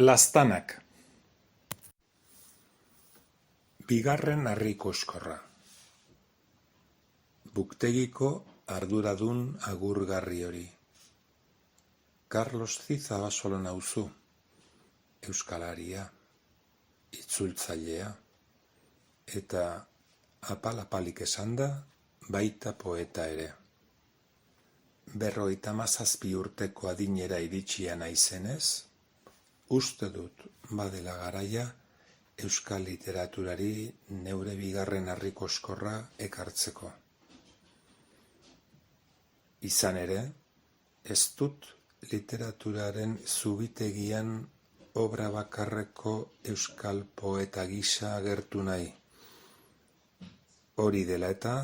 Laztanak. Bigarren harri koskorra. Buktegiko arduradun agurgarri hori. Carlos Zizabasola nauzu, euskalaria, itzultzailea, eta apal-apalik esanda baita poeta ere. 57 urteko adinera iritsia naizenez, uste dut badela garaia euskal literaturari neure bigarren harri koskorra ekartzeko. Izan ere, ez dut literaturaren zubitegian obra bakarreko euskal poeta gisa agertu nahi. Hori dela eta,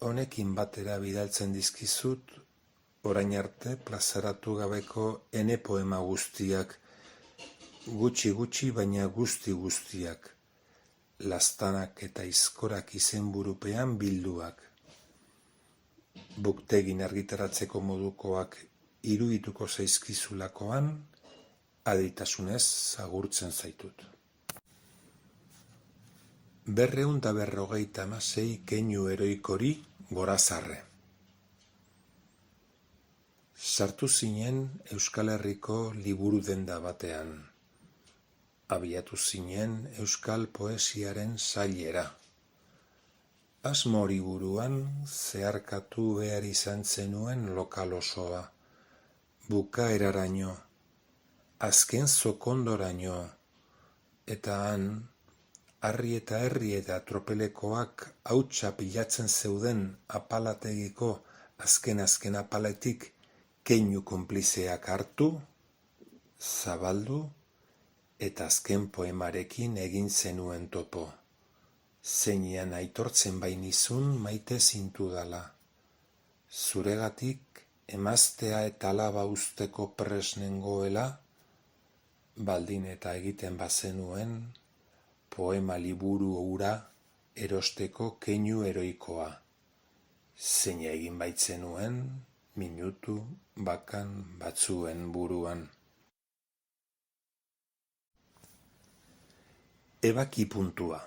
honekin batera bidaltzen dizkizut, orain arte plazaratu gabeko ene poema guztiak, gutxi baina guztiak, laztanak eta izkorak izenburupean bilduak. Buktegin argitaratzeko modukoak irudituko zaizkizulakoan, aditasunez agurtzen zaitut. 256 keinu heroikori gorazarre. Sartu zinen Euskal Herriko liburu denda batean. Abiatu zinen euskal poesiaren sailera. Asmo hori buruan zeharkatu behar izan zenuen lokal osoa. Bukaeraraino, azken zokondoraino, eta han, harri eta herri eta tropelekoak hautsa pilatzen zeuden apalategiko azken apaletik keinu konplizeak hartu, zabaldu, eta azken poemarekin egin zenuen topo. Zeinean aitortzen bainizun maite zintudala. Zuregatik emaztea eta alaba usteko presnengoela, baldin eta egiten bazenuen, poema liburu hura erosteko keinu heroikoa. Zeina egin baitzenuen, minutu bakan batzuen buruan. Ebaki puntua.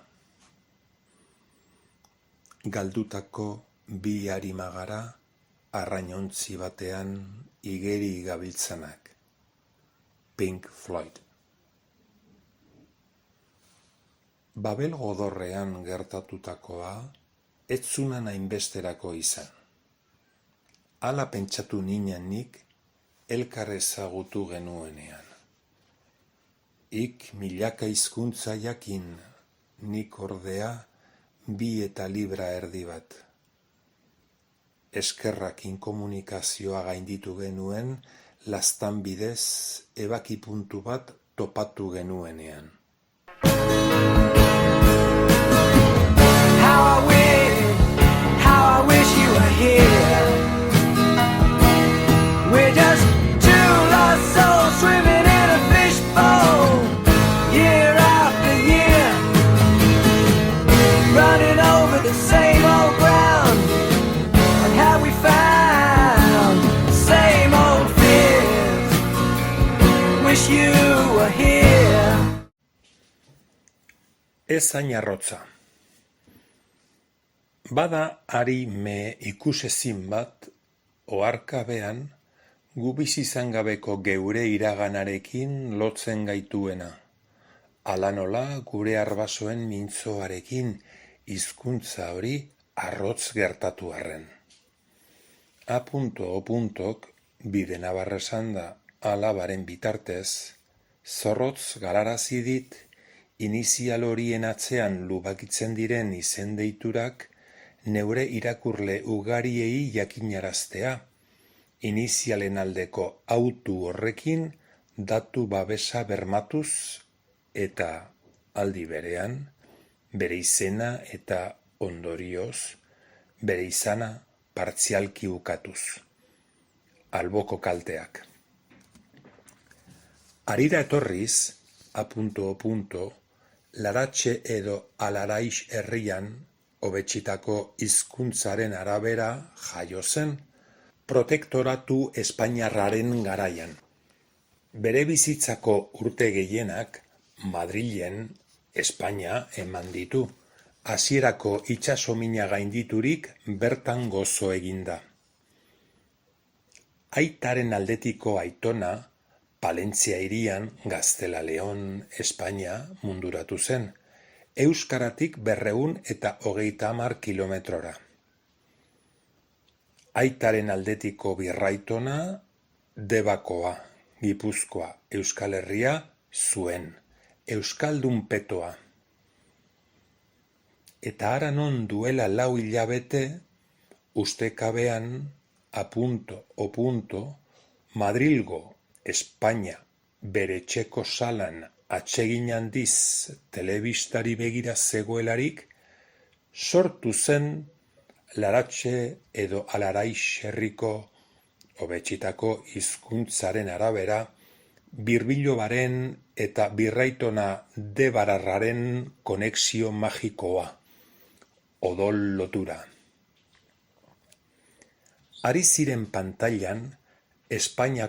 Galdutako bi arimagara arrainontzi batean igeri gabiltzanak. Pink Floyd. Babel godorrean gertatutakoa ez zunan hainbesterako izan. Hala pentsatu ninen nik elkar ezagutu genuenean. Ik milaka hizkuntza jakin, nik ordea bi eta libra erdi bat. Eskerrak inkomunikazioa gainditu genuen, laztan bidez ebaki puntu bat topatu genuenean. How I wish you were here. We're just two lost souls swimming in a fishbowl, year after year, running over the same old ground. What have we found? Same old fears. Wish you were here. Ez hain arrotza. Bada ari me ikusezin bat, oharkabean, gu bizi izan gabeko geure iraganarekin lotzen gaituena. Hala nola gure arbasoen mintzoarekin hizkuntza hori arrotz gertatu arren. A.O.k, bide nabarra esanda alabaren bitartez, zorrotz galarazi dit inizial horien atzean lubakitzen diren izen deiturak neure irakurle ugariei jakinaraztea, inizialen aldeko autu horrekin datu babesa bermatuz eta aldi berean bere izena eta ondorioz bere izana partzialki ukatuz. Alboko kalteak. Harira etorriz, A.O. Laratxe edo Alaraix herrian hobetsitako hizkuntzaren arabera jaio zen, protektoratu espainiarraren garaian. Bere bizitzako urte gehienak Madrilen, Espainia eman ditu, hasierako itsasomina gainditurik bertan gozo eginda. Aitaren aldetiko aitona, Palentzia hirian, Gaztela-Leon, Espainia munduratu zen, euskaratik 230 kilometrora. Aitaren aldetiko birraitona, Debakoa, Gipuzkoa, Euskal Herria zuen, euskaldun petoa. Eta hara non duela 4 hilabete, ustekabean, Madrilgo, Espainia, bere etxeko salan atsegin handiz telebistari begira zegoelarik, sortu zen Laratxe edo Alaraix herriko hobetsitako hizkuntzaren arabera birbilobaren eta birraitona debararraren konexio magikoa, odol lotura. Ari ziren pantailan Espainia,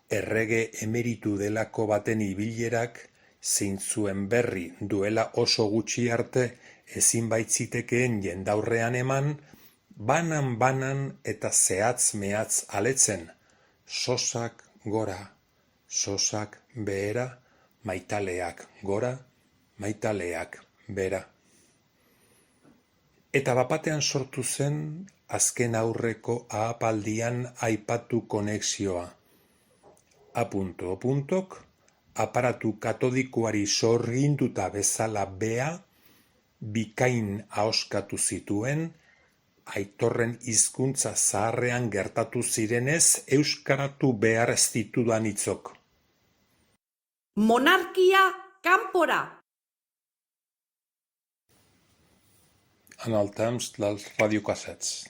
errege emeritu delako baten ibilerak zein zuen berri duela oso gutxi arte ezin baitzitekeen jendaurrean eman, banan eta zehatz-mehatz aletzen, sosak gora, sosak behera, maitaleak gora, maitaleak behera. Eta bapatean sortu zen azken aurreko ahapaldian aipatu konexioa. Aparatu katodikoari sorginduta bezala bea, bikain ahoskatu zituen, aitorren hizkuntza zaharrean gertatu zirenez euskaratu behar ez ditudan hitzok. Monarkia kanpora! En el temps dels radiocassets.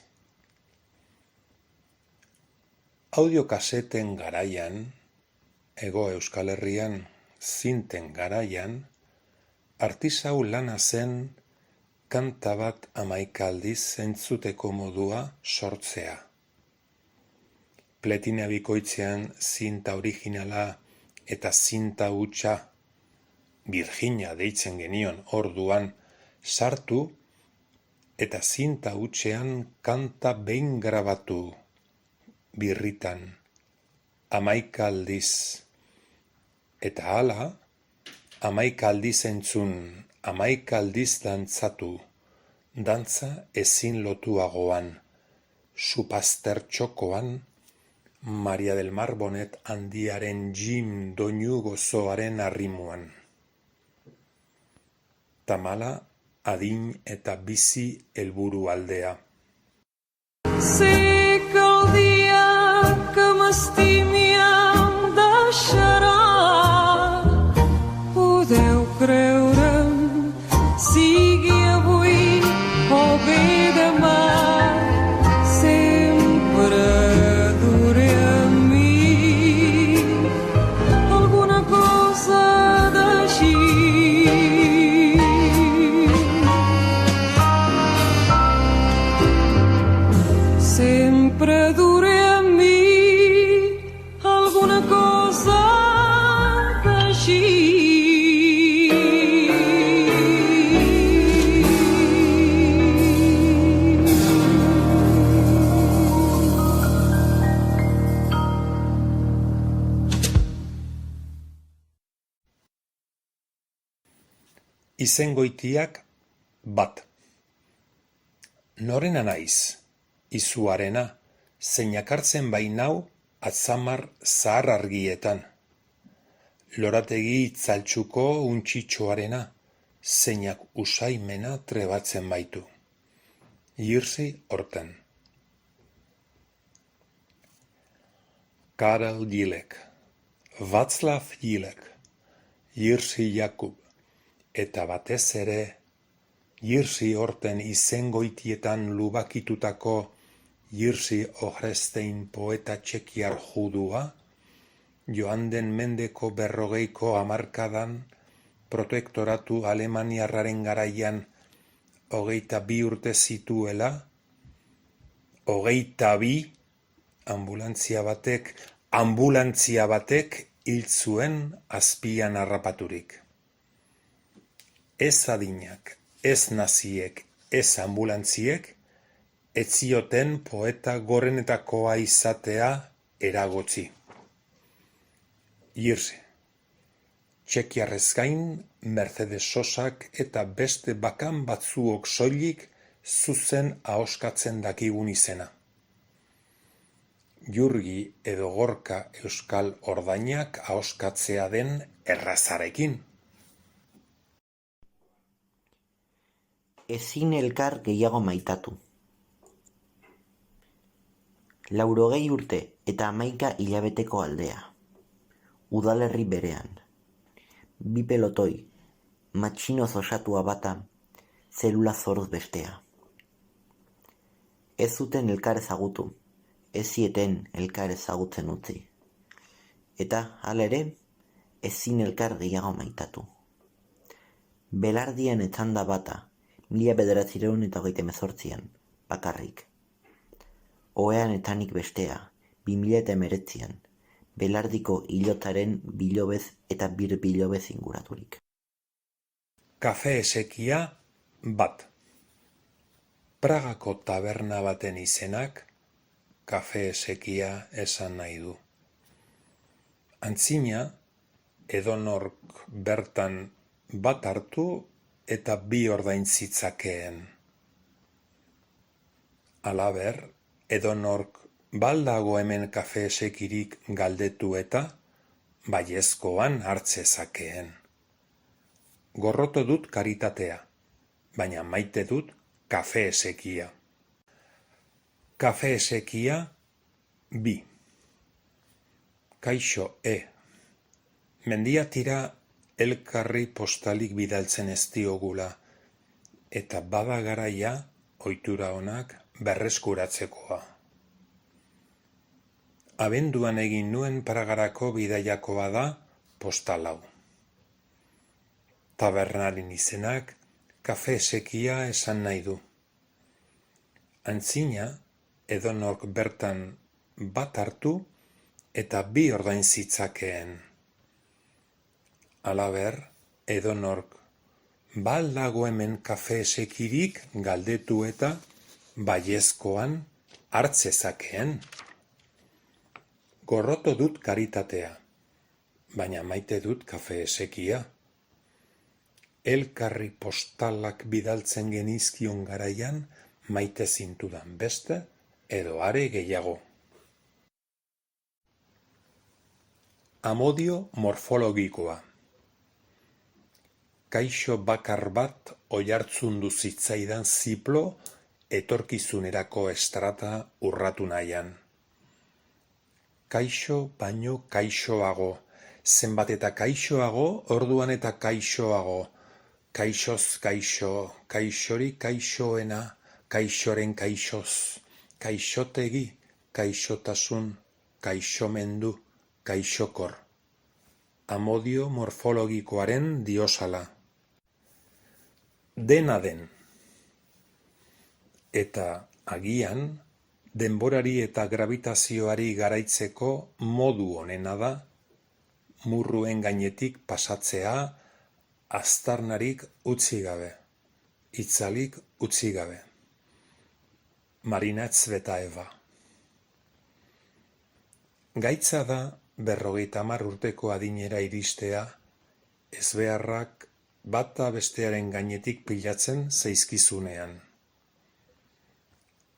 Audiokaseten garaian, Hego Euskal Herrian zinten garaian, artisau lana zen kanta bat 11 aldiz entzuteko modua sortzea. Pletina bikoitzean zinta originala eta zinta hutsa, Virginia deitzen genion orduan, sartu eta zinta hutsean kanta behin grabatu, birritan, 11 aldiz. Eta hala, 11 aldiz entzun, 11 aldiz dantzatu, dantza ezin lotuagoan, Supazter txokoan, Maria del Mar Bonet handiaren Jim doinu gozoaren arrimuan. Tamala, adin eta bizi helburu aldea. Sé que el dia que m'estimi em deixarà. Podeu creure'm, sigui avui o bé demà, sempre duré a mi alguna cosa d'així. Sempre duré a mi alguna cosa d'així. Izengoitiak bat. Norena naiz, izuarena, zeinak hartzen bainau atzamar zahar argietan. Lorategi itzaltxuko untxitxoarena, zeinak usaimena trebatzen baitu. Jirsi Horten. Karel Gilek, Václav Gilek, Jirsi Jakub, eta batez ere, Jirsi Horten izengoitietan lubakitutako Jirsi Ohrestein poeta txekiar judua, joan den mendeko 40ko hamarkadan protektoratu alemaniarraren garaian 22 urte zituela, 22 anbulantzia batek Anbulantzia batek hil zuen azpian harrapaturik. Ez adinak, ez naziek, ez ambulantziek, ez zioten poeta gorenetakoa izatea eragotzi. Irse, Txekiarrez gain, Mercedes Sosak eta beste bakan batzuok soilik zuzen ahoskatzen dakigun izena. Jurgi edo Gorka euskal ordainak ahoskatzea den errazarekin. Ezin elkar gehiago maitatu. 80 urte eta 11 hilabeteko aldea. Udalerri berean. 2 pelotoi, matxinoz osatua bata, zelula zoruz bestea. Ez zuten elkar ezagutu, ez zieten elkar ezagutzen utzi. Eta, hala ere, ezin elkar gehiago maitatu. Belardian etzanda bata, 1928an, bakarrik. Ohean etanik bestea, 2019an, Belardiko hilotaren bilobez eta bilobez inguraturik. Kafe esekia bat. Pragako taberna baten izenak kafe esekia esan nahi du. Antzina, edonork bertan bat hartu eta 2 ordain zitzakeen. Halaber, edonork baldago hemen kafe esekirik galdetu eta baiezkoan hartzezakeen. Gorroto dut karitatea, baina maite dut kafe esekia. Kafe esekia 2. Kaixo, mendiatira elkarri postalik bidaltzen ez diogula, eta bada garaia ohitura onak berreskuratzekoa. Abenduan egin nuen Pragarako bidaiakoa da postal hau. Tabernaren izenak kafe esekia esan nahi du. Antzina, edonork bertan bat hartu eta 2 ordain zitzakeen. Halaber, edonork baldago hemen kafe esekirik galdetu eta baiezkoan hartzezakeen. Gorroto dut karitatea, baina maite dut kafe esekia. Elkarri postalak bidaltzen genizkion garaian maite zintudan beste edo are gehiago. Amodio morfologikoa. Kaixo bakar bat oihartzundu zitzaidan ziplo etorkizunerako estrata urratu nahian. Kaixo baino kaixoago, zenbat eta kaixoago, orduan eta kaixoago, kaixoz kaixo, kaixori kaixoena, kaixoren kaixoz, kaixotegi, kaixotasun, kaixomendu, kaixokor. Amodio morfologikoaren diosala. Dena den. Eta agian, denborari eta gravitazioari garaitzeko modu onena da, murruen gainetik pasatzea aztarnarik utzi gabe, itzalik utzi gabe. Marina Tsvetaeva. Gaitza da 50 urteko adinera iristea, ezbeharrak bata bestearen gainetik pilatzen zaizkizunean.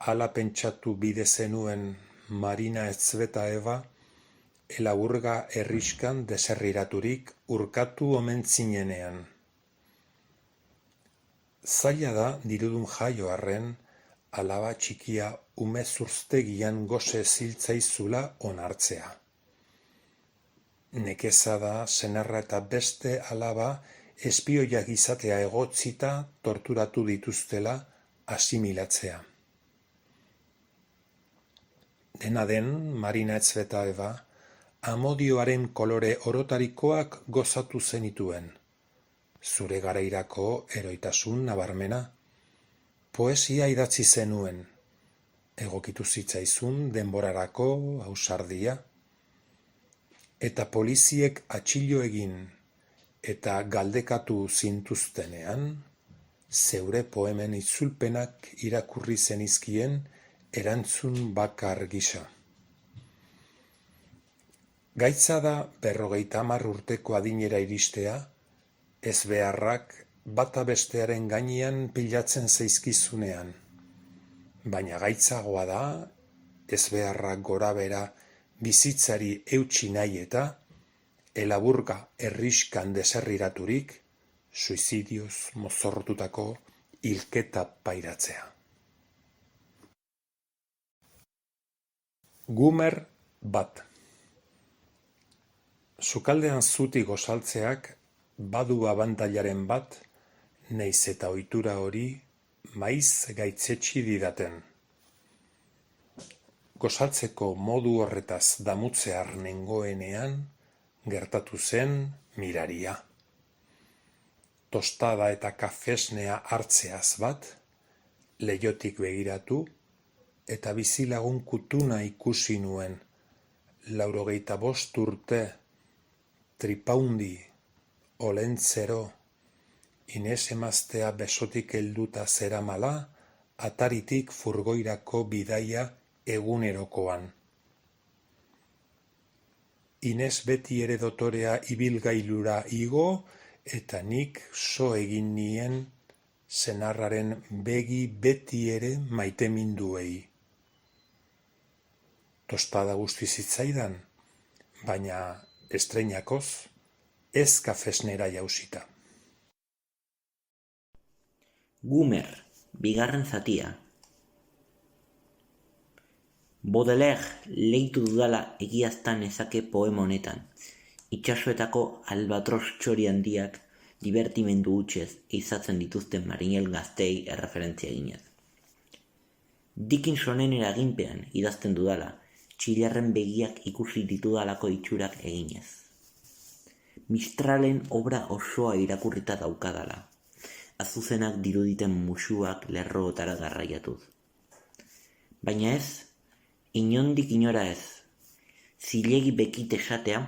Hala pentsatu bide zenuen Marina Tsvetaeva, Elaburga herriskan deserriraturik urkatu omen zinenean. Zaila da dirudun jaio arren, alaba txikia umezurtegian gose ziltzaizula onartzea. Nekeza da senarra eta beste alaba espioiak izatea egotzita torturatu dituztela asimilatzea. Dena den, Marina Tsvetaeva, amodioaren kolore orotarikoak gozatu zenituen. Zure garairako eroitasun nabarmena. Poesia idatzi zenuen. Egokitu zitzaizun denborarako ausardia. eta poliziek atxilo egin eta galdekatu zintuztenean, zeure poemen itzulpenak irakurri zenizkien erantzun bakar gisa. Gaitza da 50 urteko adinera iristea, ezbeharrak bata bestearen gainean pilatzen zaizkizunean, baina gaitzagoa da ezbeharrak gorabehera bizitzari eutsi nahi eta elaburga herrixkan deserriraturik, suizidioz mozorrotutako hilketa pairatzea. Gumer bat. Sukaldean zutik gosaltzeak badu abantailaren bat, naiz eta ohitura hori maiz gaitzetsi didaten. Gosaltzeko modu horretaz damutzear nengoenean gertatu zen miraria. Tostada eta kafesnea hartzeaz bat, leihotik begiratu, eta bizilagun kutuna ikusi nuen, 95 urte, tripaundi, olentzero, Ines emaztea besotik helduta zeramala, ataritik furgoirako bidaia egunerokoan. Ines beti ere dotorea ibilgailura igo, eta nik so egin nien senarraren begi beti ere maiteminduei. Tostada guzti zitzaidan, baina estreinakoz, ez kafesnera jausita. Gumer, bigarren zatia. Baudelaire leitu dudala egiaztan ezake poema honetan, itsasoetako albatros txori handiak divertimendu hutsez eizatzen dituzten marinel gazteei erreferentzia eginez. Dickinsonen eraginpean idazten dudala, Txilarren begiak ikusi ditudalako itxurak eginez. Mistralen obra osoa irakurrita daukadala, azuzenak diruditen musuak lerrootara garraiatuz. Baina ez, inondik inora ez, zilegi bekit esatea,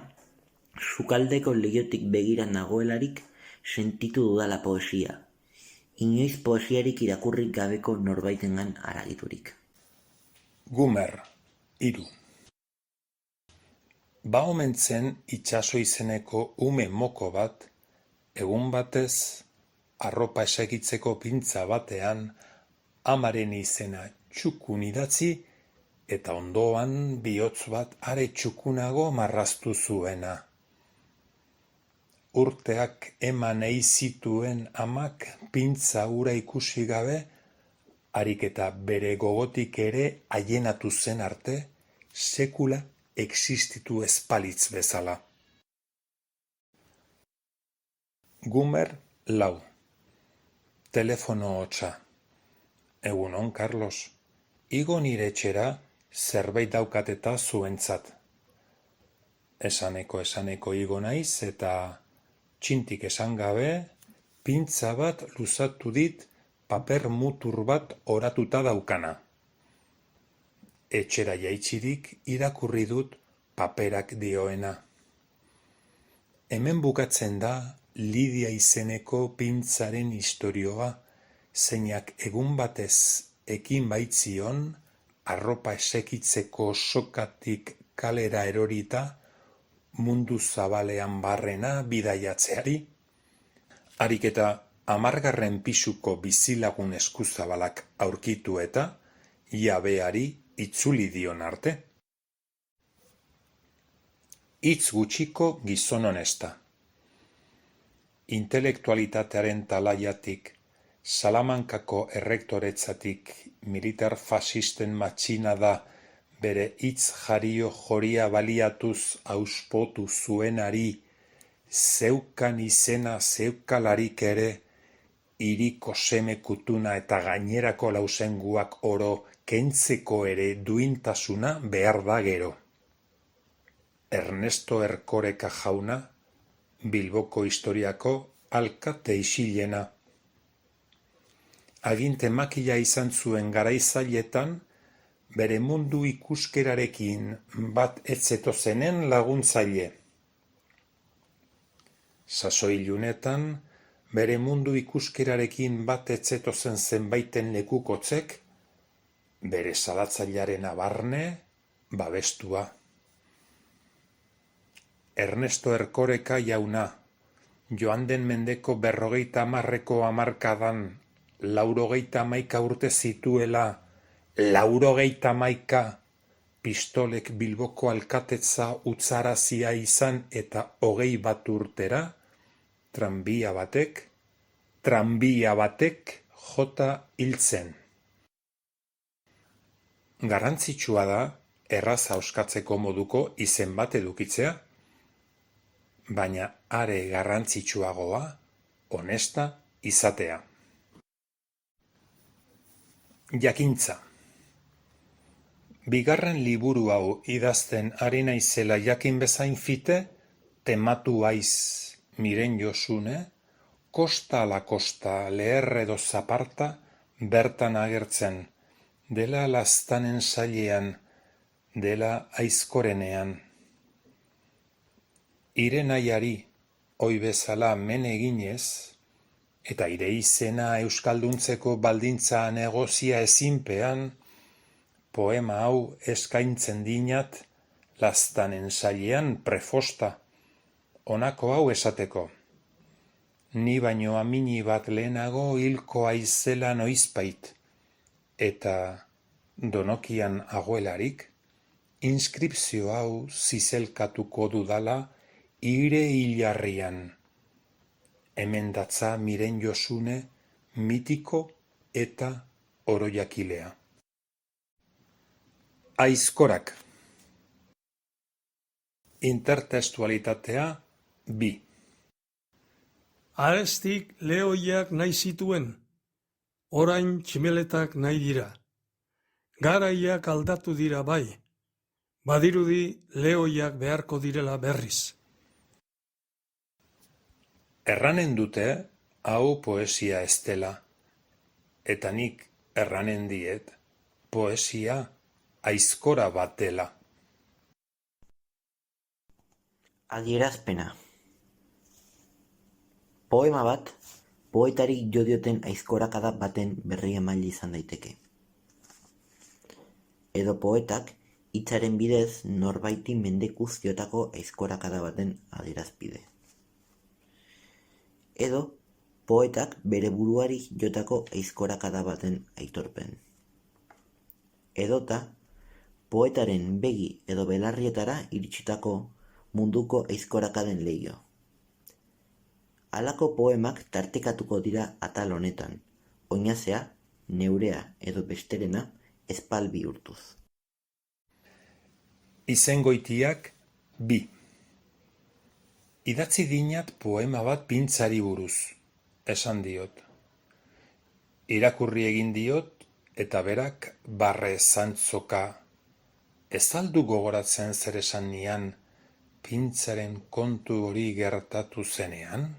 sukaldeko leihotik begira nagoelarik sentitu dudala poesia, inoiz poesiarik irakurrik gabeko norbaitengan haragiturik. Gumer, 3. Ba omen zen itsaso izeneko ume moko bat, egun batez, arropa esekitzeko pintza batean, amaren izena txukun idatzi, eta ondoan bihotz bat are txukunago marraztu zuena. Urteak eman ei zituen amak pintza hura ikusi gabe, harik eta bere gogotik ere aienatu zen arte, sekula existitu ezpalitz bezala. Gumer 4. Telefono hotsa. Egunon, Carlos. Igo nire etxera zerbait daukateta zuentzat. Esaneko igo naiz eta txintik esan gabe, pintza bat luzatu dit paper mutur bat oratuta daukana. Etxera jaitsirik irakurri dut paperak dioena. Hemen bukatzen da Lidia izeneko pintzaren istorioa, zeinak egun batez ekin baitzion, arropa esekitzeko sokatik kalera erorita, mundu zabalean barrena bidaiatzeari, harik eta 10. pisuko bizilagun eskuzabalak aurkitu eta jabeari itzuli dion arte. Hitz gutxiko gizon honesta. Intelektualitatearen talaiatik, Salamankako errektoretzatik militar fasisten matxinada bere hitz jario joria baliatuz auspotu zuenari, zeukan izena zeukalarik ere, hiriko seme kutuna eta gainerako lausenguak oro kentzeko ere duintasuna behar da gero. Ernesto Erkoreka jauna, Bilboko historiako alkate isilena. Aginte makila izan zuen garaizailetan, bere mundu ikuskerarekin bat ez zetozenen laguntzaile. Sasoi ilunetan, bere mundu ikuskerarekin bat etzetozen zenbaiten lekukotzek, bere salatzailearen barne, babestua. Ernesto Erkoreka jauna, joan den mendeko 50 hamarkadan 91 urte zituela, 91 pistolek Bilboko alkatetza utzarazia izan eta 21 urtera, tranbia batek jota hiltzen. Garrantzitsua da erraza oskatzeko moduko izen bat edukitzea, baina are garrantzitsuagoa honesta izatea. Jakintza. Bigarren liburu hau idazten ari naizela jakin bezain fite, tematu haiz Miren Josune, kosta ala kosta leher edo zaparta bertan agertzen, dela laztanen sailean, dela aizkorenean. Ire nahiari, oi bezala men eginez, eta ire izena euskalduntzeko baldintza negozia ezinpean, poema hau eskaintzen dinat laztanen sailean prefosta, honako hau esateko. Ni baino amini bat lehenago hilko aizela noizbait, eta Donokian agoelarik, inskripzio hau zizelkatuko dudala ire hilarrian. Hemen datza Miren Josune mitiko eta orojakilea. Aizkorak. Intertestualitatea 2. Arestik lehoiak nahi zituen, orain tximeletak nahi dira. Garaiak aldatu dira bai, badirudi lehoiak beharko direla berriz. Erranen dute hau poesia ez dela, eta nik erranen diet poesia aizkora bat dela. Adierazpena. Poema bat, poetari jo dioten aizkorakada baten berri emaile izan daiteke. Edo poetak hitzaren bidez norbaiti mendekuz diotako aizkorakada baten adierazpide. Edo poetak bere buruari jotako aizkorakada baten aitorpen. Edota poetaren begi edo belarrietara iritsitako munduko aizkorakaden leiho. Halako poemak tartekatuko dira atal honetan, oinazea, neurea edo besterena espal bihurtuz. Izengoitiak 2. Idatzi dinat poema bat pintzari buruz, esan diot. Irakurri egin diot eta berak barre zantzoka. Ez aldu gogoratzen zer esan nian pintzaren kontu hori gertatu zenean?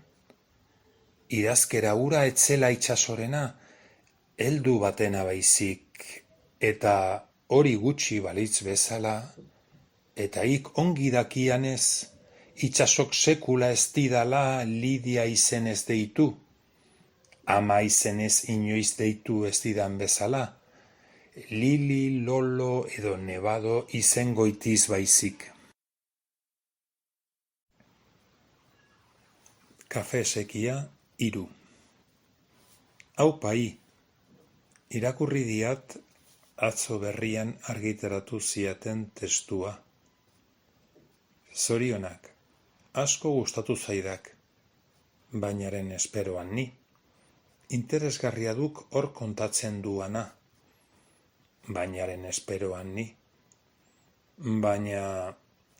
Idazkera hura etzela itsasorena, heldu batena baizik, eta hori gutxi balitz bezala, eta ik ongi dakianez, itsasok sekula ez didala Lidia izenez deitu, ama izenez inoiz deitu ez didan bezala, Lili, Lolo edo Nebado izengoitiz baizik. Kafe sekia 3. Aupai, irakurri diat atzo berrian argitaratu ziaten testua. Zorionak, asko gustatu zaidak, bainaren esperoan ni. Interesgarria duk hor kontatzen duana, bainaren esperoan ni. Baina,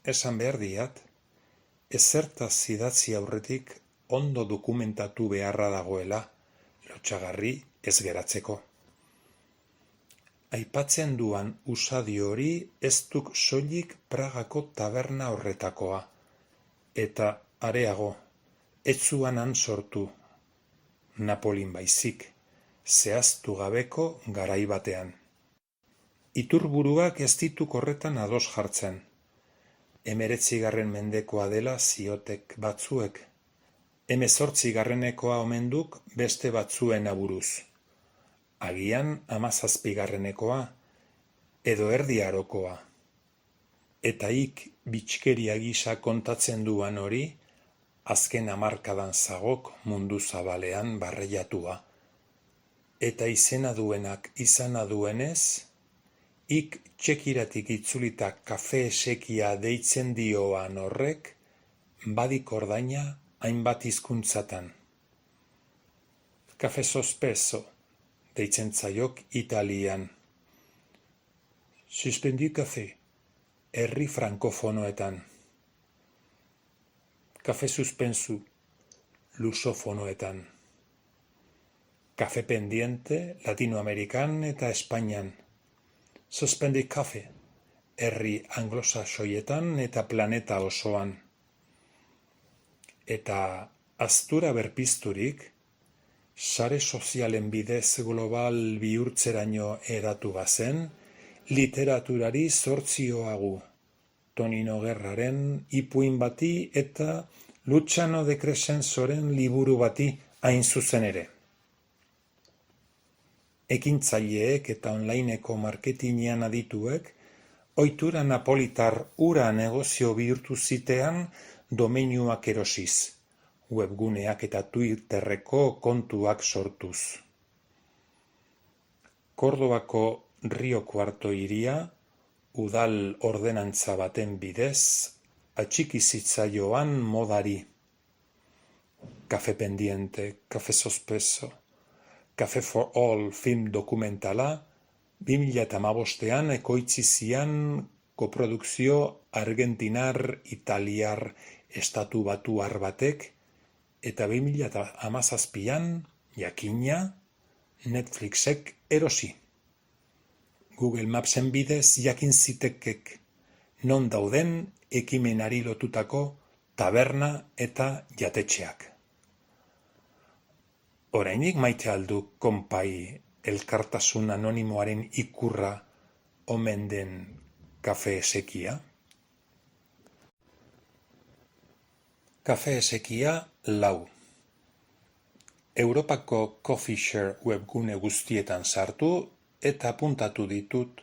esan behar diat, ezertaz idatzi aurretik ondo dokumentatu beharra dagoela, lotsagarri ez geratzeko. Aipatzen duan usadio hori ez duk soilik Pragako taberna horretakoa, eta areago, ez zuan han sortu, Napolin baizik, zehaztu gabeko garai batean. Iturburuak ez dituk horretan ados jartzen. 19. mendekoa dela ziotek batzuek, 18garrenekoa omen duk beste batzuen aburuz. Agian 17garrenekoa, edo Erdi Arokoa. Eta hik bitxikeria gisa kontatzen duan hori, azken hamarkadan zagok mundu zabalean barreiatua. Eta izena duenak izana duenez, hik txekiratik itzulita kafe esekia deitzen dioan horrek, badik ordaina hainbat hizkuntzatan. Kafe sospeso deitzen zaiok Italian. Suspendu kafe, herri frankofonoetan. Kafe suspensu, lusofonoetan. Kafe pendiente, Latinoamerikan eta Espainian. Suspended kafe, herri anglosaxoietan eta planeta osoan. Eta aztura berpizturik, sare sozialen bidez global bihurtzeraino edatu bazen, literaturari zortzioagu. Tonino Guerraren ipuin bati eta Luciano de Crescenzoren liburu bati hain zuzen ere. Ekintzaileek eta onlineko marketinean adituek, ohitura napolitar ura negozio bihurtu zitean domeinuak erosiz, webguneak eta Twitterreko kontuak sortuz. Kordobako Rio Cuarto hiria, udal ordenantza baten bidez, atxiki zitzaioan modari. Kafe pendiente, kafe sospeso, Cafe for All film dokumentala 2015an ekoitzi zian koprodukzio argentinar, italiar, estatu batuar batek, eta 2017an, jakina, Netflixek erosi. Google Mapsen bidez jakin zitekek non dauden ekimenari lotutako taberna eta jatetxeak. Orainik maite aldu konpai elkartasun anonimoaren ikurra omen den kafe esekia? Kafe esekia 4. Europako Coffee Share webgune guztietan sartu eta apuntatu ditut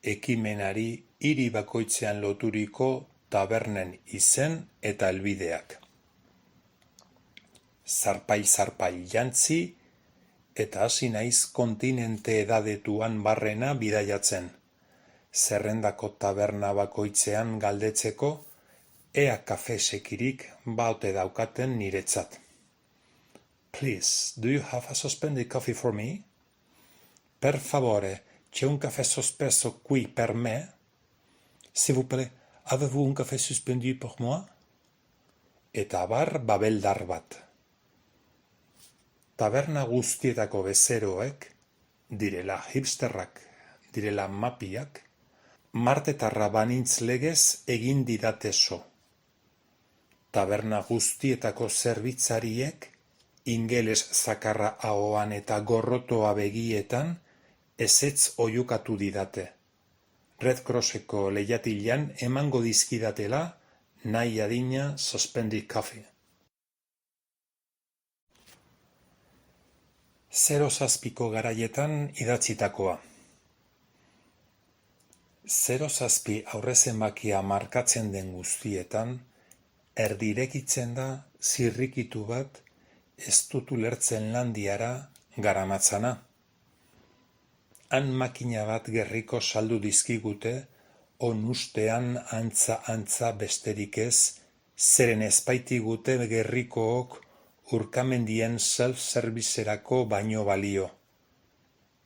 ekimenari hiri bakoitzean loturiko tabernen izen eta helbideak. Zarpail jantzi eta hasi naiz kontinente edadetuan barrena bidaiatzen, zerrendako taberna bakoitzean galdetzeko ea kafe sekirik baote daukaten niretzat. Please, do you have a suspended coffee for me? Per favore, c'è un caffè sospeso qui per me? S'il vous plaît, avez-vous un café suspendu pour moi? Eta abar babeldar bat. Taberna guztietako bezeroek, direla hipsterrak, direla mapiak, martetarra banintz legez egin didate so. Taberna guztietako zerbitzariek, ingeles zakarra ahoan eta gorrotoa begietan, ezetz oiukatu didate. Red Crosseko lehiatilan emango dizkidatela nahi adina suspended coffee. 07ko garaietan idatzitakoa. 07 aurrezenbakia markatzen den guztietan, erdirekitzen da zirrikitu bat ez dut ulertzen landiara garamatzana. Han makina bat gerriko saldu dizkigute, onustean antza besterik ez, zeren ezpaitigute gerrikook urkamendien self-servizerako baino balio.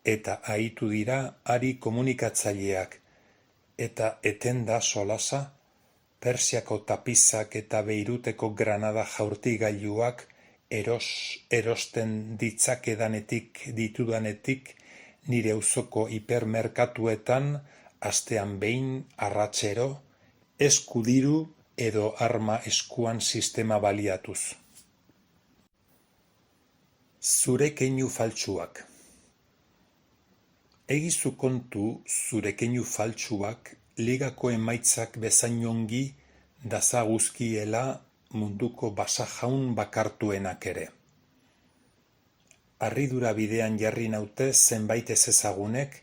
Eta ahitu dira ari komunikatzaileak, eta etenda solasa, Persiako tapizak eta Beiruteko Granada jaurtigailuak erosten ditudanetik nire auzoko hipermerkatuetan astean behin arratsero, eskudiru edo arma eskuan sistema baliatuz. Zure keinu faltsuak. Egizu kontu zure keinu faltsuak ligako emaitzak bezain ongi dazaguzkiela munduko basajaun bakartuenak ere. Harridura bidean jarri naute zenbait ezezagunek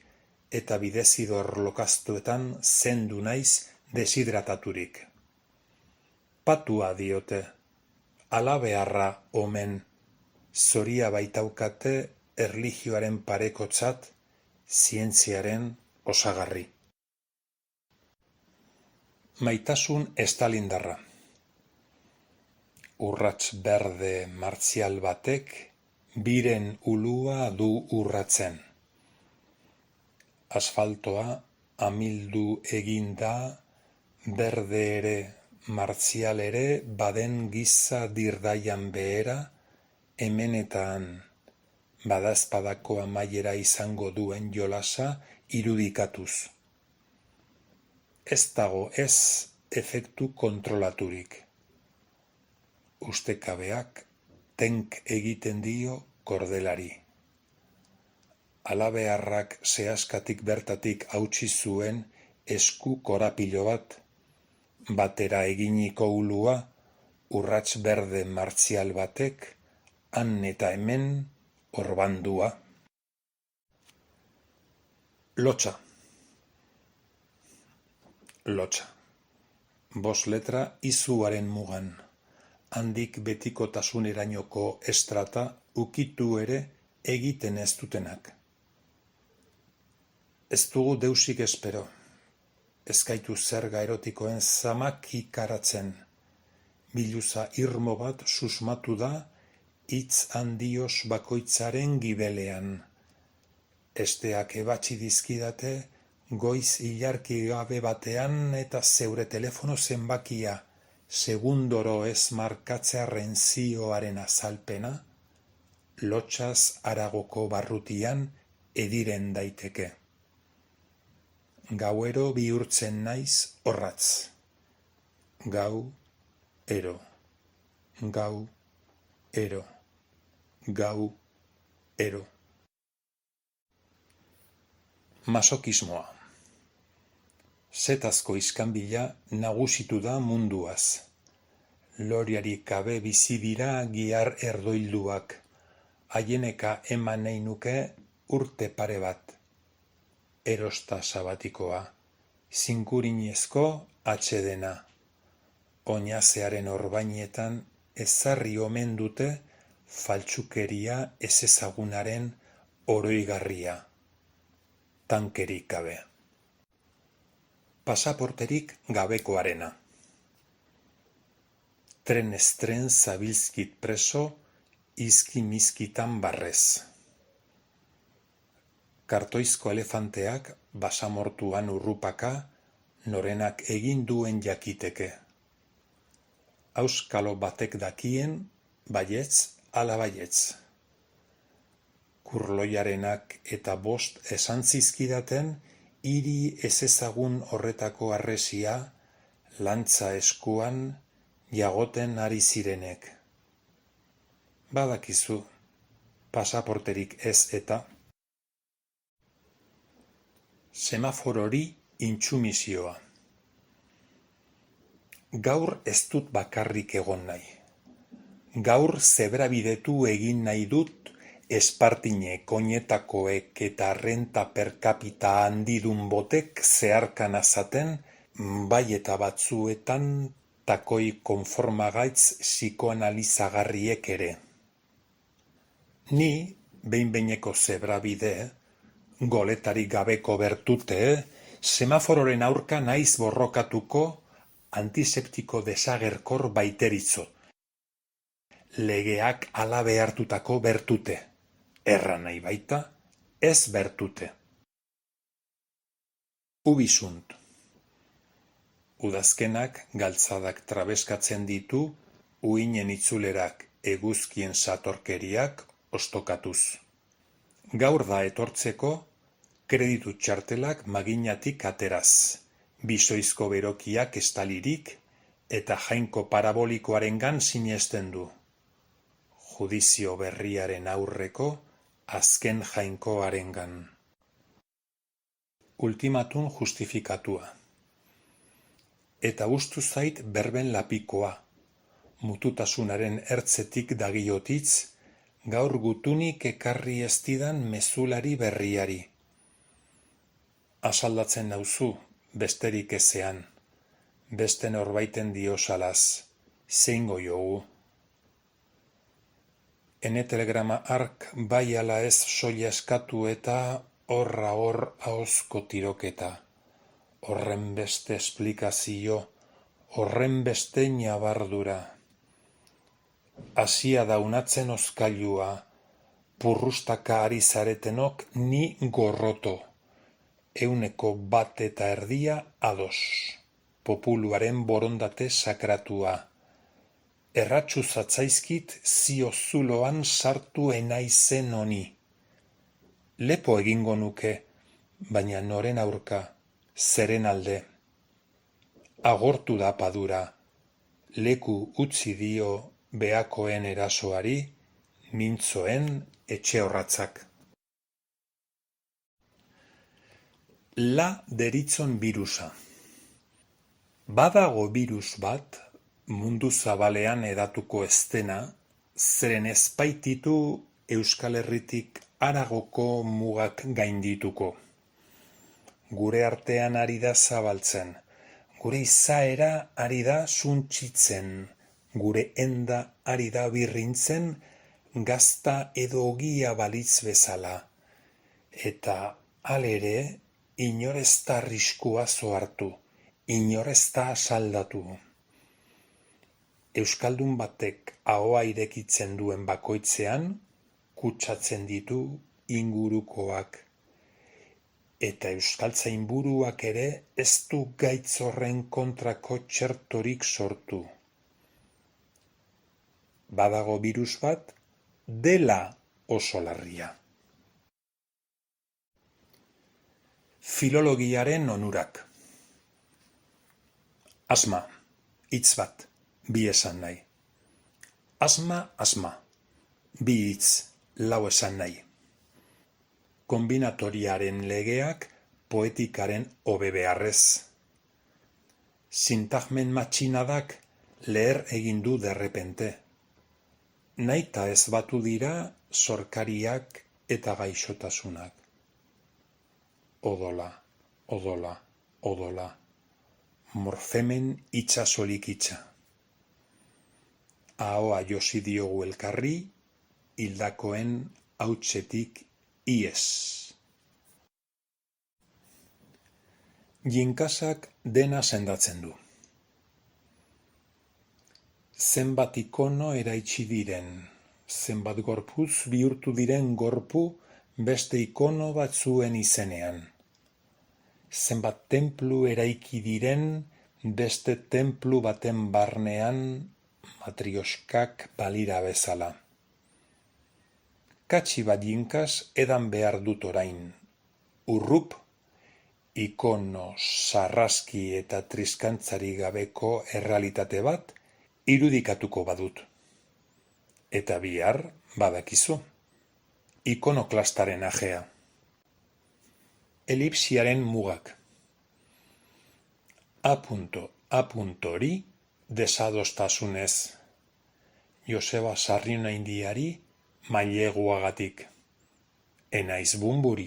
eta bidezidor lokaztuetan zendu naiz deshidrataturik. Patua diote, alabeharra omen, zoria baitaukate erlijioaren parekotzat, zientziaren osagarri. Maitasun estalindarra. Urrats berde martzial batek biren ulua du urratzen. Asfaltoa amildu egin da, berde ere martzial ere baden giza dirdaian behera, hemenetan badaezpadako amaiera izango duen jolasa irudikatuz. Ez dago ez efektu kontrolaturik. Ustekabeak tenk egiten dio kordelari. Alabeharrak sehaskatik bertatik hautsi zuen esku korapilo bat, batera eginiko ulua, urrats berde martzial batek, han eta hemen orbandua. Lotsa. Lotsa. 5 letra izuaren mugan. Handik betikotasunerainoko estrata ukitu ere egiten ez dutenak. Ez dugu deusik espero. Ez gaitu zerga erotikoen zamak ikaratzen. Biluza irmo bat susmatu da hitz handios bakoitzaren gibelean. Esteak ebatzi dizkidate goiz ilarki gabe batean eta zeure telefono zenbakia segundoro ez markatzearren zioaren azalpena, lotsaz haragoko barrutian ediren daiteke. Gauero bihurtzen naiz orratz. Gau, ero. Gau, ero. Gau, ero. Masokismoa. Zetazko iskanbila nagusitu da munduaz. Loriari kabe bizi dira gihar erdoilduak. Haieneka eman nahi nuke urte pare bat. Erosta sabatikoa. Zinkurinezko atsedena. Oinazearen orbainetan ezarri omen dute faltsukeria ezezagunaren oroigarria. Tankerik gabe. Pasaporterik gabekoarena. Tren zabilzkit preso, izki-mizkitan barrez. Kartoizko elefanteak basamortuan urrupaka, norenak egin duen jakiteke. Auskalo batek dakien, baietz ala baietz. Kurloiarenak eta 5 esan zizkidaten, hiri ezezagun horretako harresia, lantza eskuan, jagoten ari zirenek. Badakizu, pasaporterik ez eta. Semaforori intsumisioa. Gaur ez dut bakarrik egon nahi. Gaur zebrabidetu egin nahi dut espartinek, oinetakoek eta renta per capita handidun botek zeharkan azaten, bai eta batzuetan takoi konformagaitz psikoanalizagarriek ere. Ni, behin-behineko zebrabide, goletarik gabeko bertute, semafororen aurka naiz borrokatuko antiseptiko desagerkor baiteritzo. Legeak alabe hartutako bertute. Erran nahi baita, ez bertute. Ubisunt. Udazkenak galtzadak trabeskatzen ditu, uinen itzulerak eguzkien satorkeriak ostokatuz. Gaur da etortzeko, kreditu txartelak maginatik ateraz, bisoizko berokiak estalirik eta jainko parabolikoarengan sinesten du. Judizio berriaren aurreko azken jainkoarengan. Ultimatun justifikatua. Eta ustu zait berben lapikoa. mututasunaren ertzetik dagiotitz, gaur gutunik ekarri ez didan mezulari berriari. Asaldatzen nauzu, besterik ezean, beste norbaiten diosalaz, zeingo jogu. Ene telegrama hark bai ala ez soila eskatu eta horra hor ahozko tiroketa. Horren beste esplikazio, horren beste ñabardura. Asia daunatzen ozkailua, purrustaka ari zaretenok ni gorroto. 1,1% ados. Populuaren borondate sakratua. Erratxu zatzaizkit zio zuloan sartu enaizen honi. Lepo egingo nuke, baina noren aurka, zeren alde. Agortu da padura, leku utzi dio beakoen erasoari, mintzoen etxe horratzak. La deritzon birusa. Badago birus bat, mundu zabalean edatuko ez dena, zeren ezpaititu Euskal Herritik haragoko mugak gaindituko. Gure artean ari da zabaltzen, gure izaera ari da suntsitzen, gure enda ari da birrintzen, gazta edo ogia balitz bezala. Eta halere, inor ez da arriskua zohartu, inor ez da asaldatu. Euskaldun batek ahoa irekitzen duen bakoitzean, kutsatzen ditu ingurukoak. Eta euskaltzainburuak ere ez du gaitz horren kontrako txertorik sortu. Badago birus bat, dela oso larria. Filologiaren onurak. Asma, hitz bat, bi esan nahi. Asma, bi hitz, lau esan nahi. Kombinatoriaren legeak poetikaren hobe beharrez. Sintagmen matxinadak leher egin du derrepente. Naita ez batu dira sorkariak eta gaixotasunak. Odola, odola, odola, morfemen itxasolik itxa. Ahoa josi diogu elkarri, hildakoen hautsetik ies. Jinkasak dena sendatzen du. Zenbat ikono eraitsi diren, zenbat gorpuz bihurtu diren gorpu beste ikono batzuen izenean. Zenbat tenplu eraiki diren beste tenplu baten barnean matrioskak balira bezala. Katxi bat jinkas edan behar dut orain. Urrup, ikono sarraski eta triskantzari gabeko errealitate bat irudikatuko badut. Eta bihar badakizu. Ikonoklastaren ajea. Elipsiaren mugak. A hori desadostasunez. Joseba Sarrionaindiari maileguagatik. Enaiz bumburi.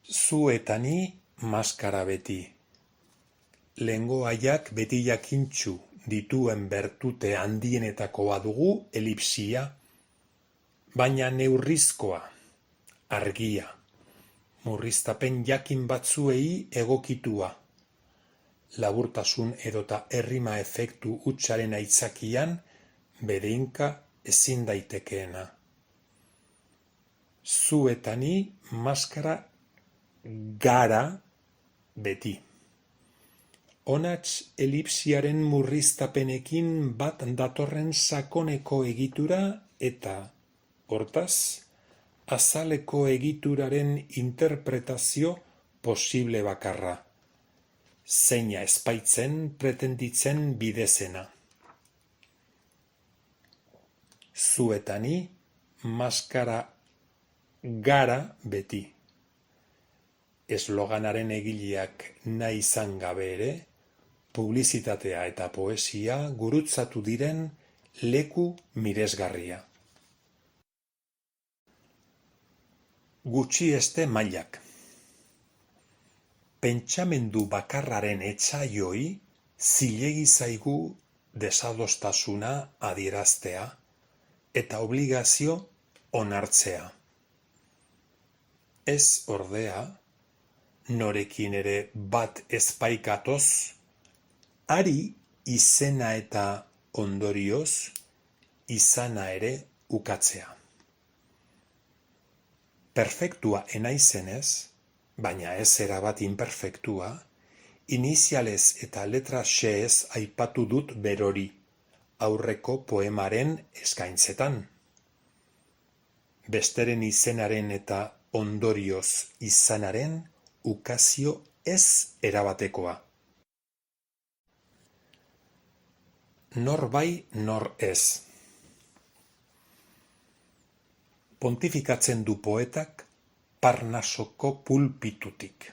Zu eta ni maskara beti. Lengoaiak beti jakintxu dituen bertute handienetakoa dugu elipsia, baina neurrizkoa, argia, murriztapen jakin batzuei egokitua, laburtasun edota errima efektu hutsaren aitzakian bedeinka ezin daitekeena. Zu eta ni maskara gara beti. Honats elipsiaren murriztapenekin bat datorren sakoneko egitura eta, hortaz, azaleko egituraren interpretazio posible bakarra. Zeina espaitzen pretenditzen bidezena. Zu eta ni maskara gara beti. Esloganaren egileak nahi izan gabe ere, publizitatea eta poesia gurutzatu diren leku miresgarria. Gutxieste mailak. Pentsamendu bakarraren etsaioi zilegi zaigu desadostasuna adieraztea eta obligazio onartzea. Ez ordea, norekin ere bat ezpaikatoz, hari izena eta ondorioz izana ere ukatzea. Perfektua enaizenez, baina ez erabat imperfektua, inizialez eta letra xeez aipatu dut berori, aurreko poemaren eskaintzetan. Besteren izenaren eta ondorioz izanaren ukazio ez erabatekoa. Nor bai, nor ez. Pontifikatzen du poetak Parnasoko pulpitutik.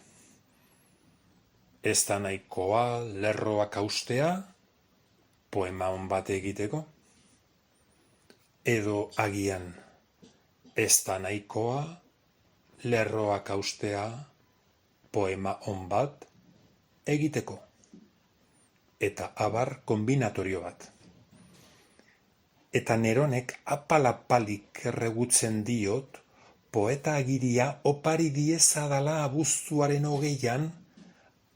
Ez da nahikoa lerroak haustea, poema on bat egiteko? Edo agian, ez da nahikoa lerroak haustea, poema on bat egiteko? Eta abar kombinatorio bat. Eta Neronek apal-apalik erregutzen diot, poeta agiria opari diezadala abuztuaren 20an,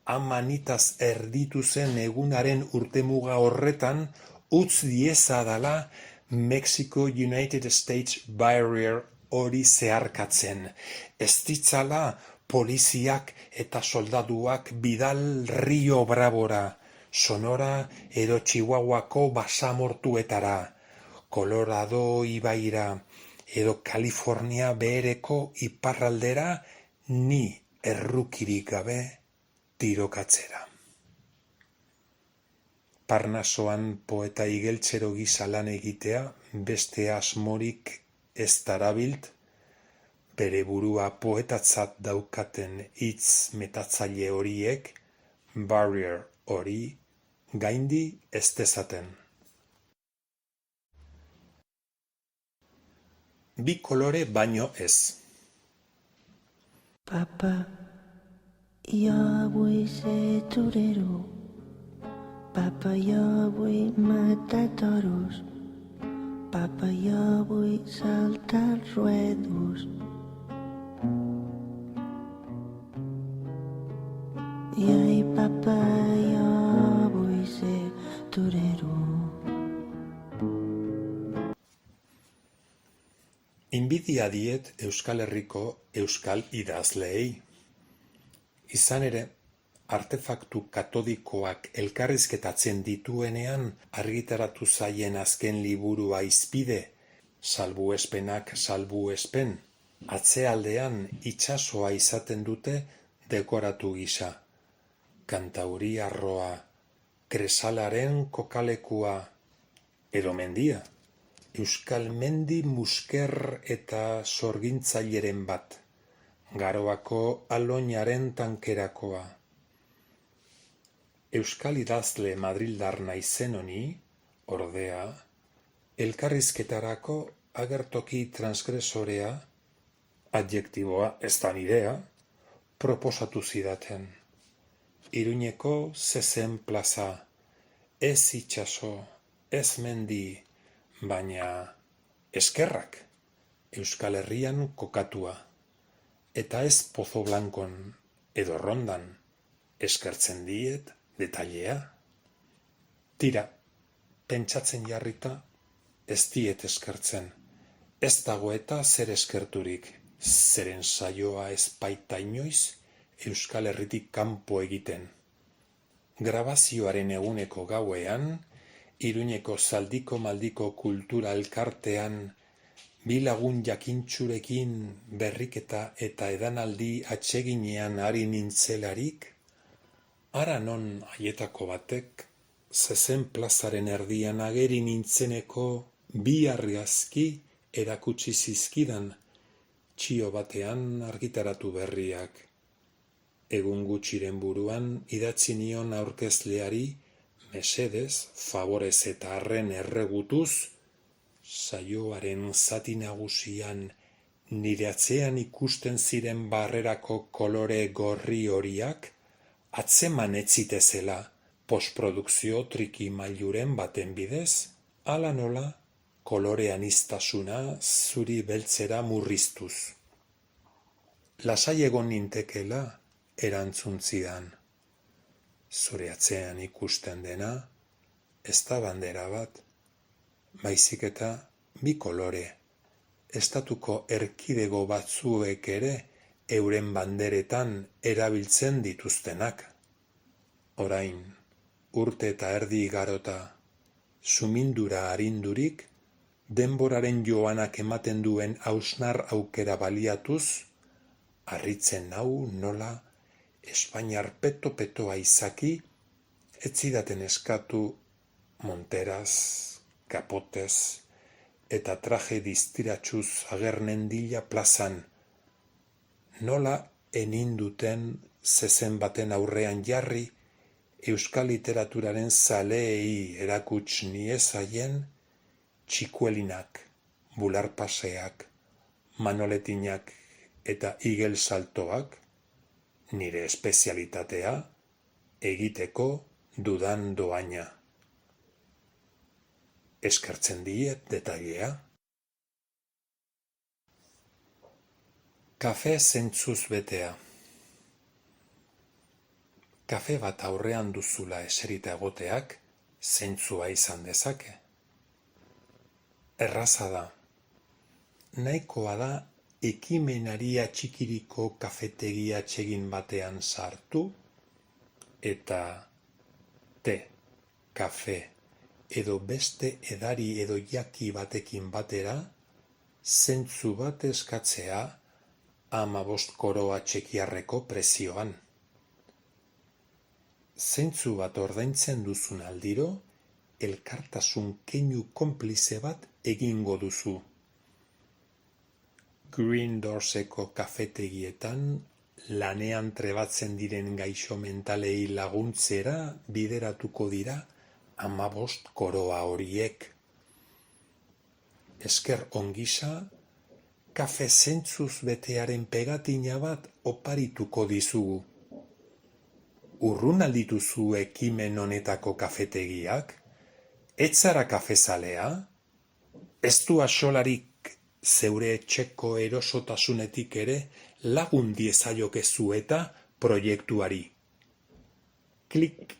amanitaz erditu zen egunaren urtemuga horretan, utz diezadala Mexico United States Barrier hori zeharkatzen. Ez ditzala poliziak eta soldaduak bidal Rio Bravora, Sonora edo Chihuahuako basamortuetara, Colorado ibaira edo Kalifornia behereko iparraldera ni errukirik gabe tirokatzera. Parnasoan poeta igeltzero gisa lan egitea beste asmorik ez darabilt, bere burua poetatzat daukaten hitz metatzaile horiek, barrier hori, gaindi ez dezaten. Bi kolore baino ez. Papa, jo vull ser torero. Papa, jo vull matar toros. Papa, jo vull saltar ruedos. I ai, papa, jo vull ser torero. Inbidia diet Euskal Herriko euskal idazleei. Izan ere, artefaktu katodikoak elkarrizketatzen dituenean argitaratu zaien azken liburua Izpide, salbuespenak salbuespen, atzealdean itsasoa izaten dute dekoratu gisa. Kantauri arroa, kresalaren kokalekua, edo mendia. Euskal mendi musker eta sorgintzaileren bat, Garoako aloinaren tankerakoa. Euskal idazle madrildar naizen honi, ordea, elkarrizketarako agertoki transgresorea, adjektiboa ez da nirea, proposatu zidaten. Iruñeko zezen plaza, ez itsaso, ez mendi, baina eskerrak, Euskal Herrian kokatua, eta ez Pozo Blankon edo Rondan, eskertzen diet detailea. Tira, pentsatzen jarrita, ez diet eskertzen, ez dago eta zer eskerturik, zeren saioa ez baita inoiz Euskal Herritik kanpo egiten. Grabazioaren eguneko gauean, Iruñeko zaldiko maldiko kultura elkartean, bi lagun jakintsurekin berriketa eta edanaldi atseginean ari nintzelarik, hara non haietako batek, zezen plazaren erdian ageri nintzeneko bi argazki erakutsi zizkidan, txio batean argitaratu berriak. Egun gutxiren buruan idatzi nion aurkezleari, mesedez, favorez eta arren erregutuz, saioaren zati nagusian nire atzean ikusten ziren barrerako kolore gorri horiak atzeman ez zitezela postprodukzio trikimailuren baten bidez, hala nola kolore aniztasuna zuri beltzera murriztuz. Lasai egon nintekela erantzun zidan. Zure atzean ikusten dena, ez da bandera bat, baizik eta bi kolore, estatuko erkidego batzuek ere euren banderetan erabiltzen dituztenak. Orain, urte eta erdi igarota, sumindura arindurik, denboraren joanak ematen duen hausnar aukera baliatuz, harritzen nau nola Espainiar peto-petoa izaki, ez zidaten eskatu monteraz, kapotez eta traje distiratsuz agernendila plazan, nola eninduten zezen baten aurrean jarri euskal literaturaren zaleei erakuts niezaien txikuelinak, bularpaseak, manoletinak eta igel saltoak, nire espezialitatea egiteko dudan doaina. Eskertzen diet detailea. Kafe zentzuz betea. Kafe bat aurrean duzula eserita egoteak zentzua izan dezake. Erraza da. Nahikoa da ekimenari atxikiriko kafetegi atsegin batean sartu eta te, kafe edo beste edari edo jaki batekin batera zentzu bat eskatzea 15 koroa txekiarreko prezioan. Zentzu bat ordaintzen duzun aldiro, elkartasun keinu konplize bat egingo duzu. Green Doorseko kafetegietan lanean trebatzen diren gaixo mentalei laguntzera bideratuko dira 15 koroa horiek. Esker ongisa, kafe zentzuz betearen pegatina bat oparituko dizugu. Urrun aldituzu ekimen honetako kafetegiak? Ez zara kafezalea? Ez du axolarik zeure etxeko erosotasunetik ere lagun diezaiokezu eta proiektuari. Klik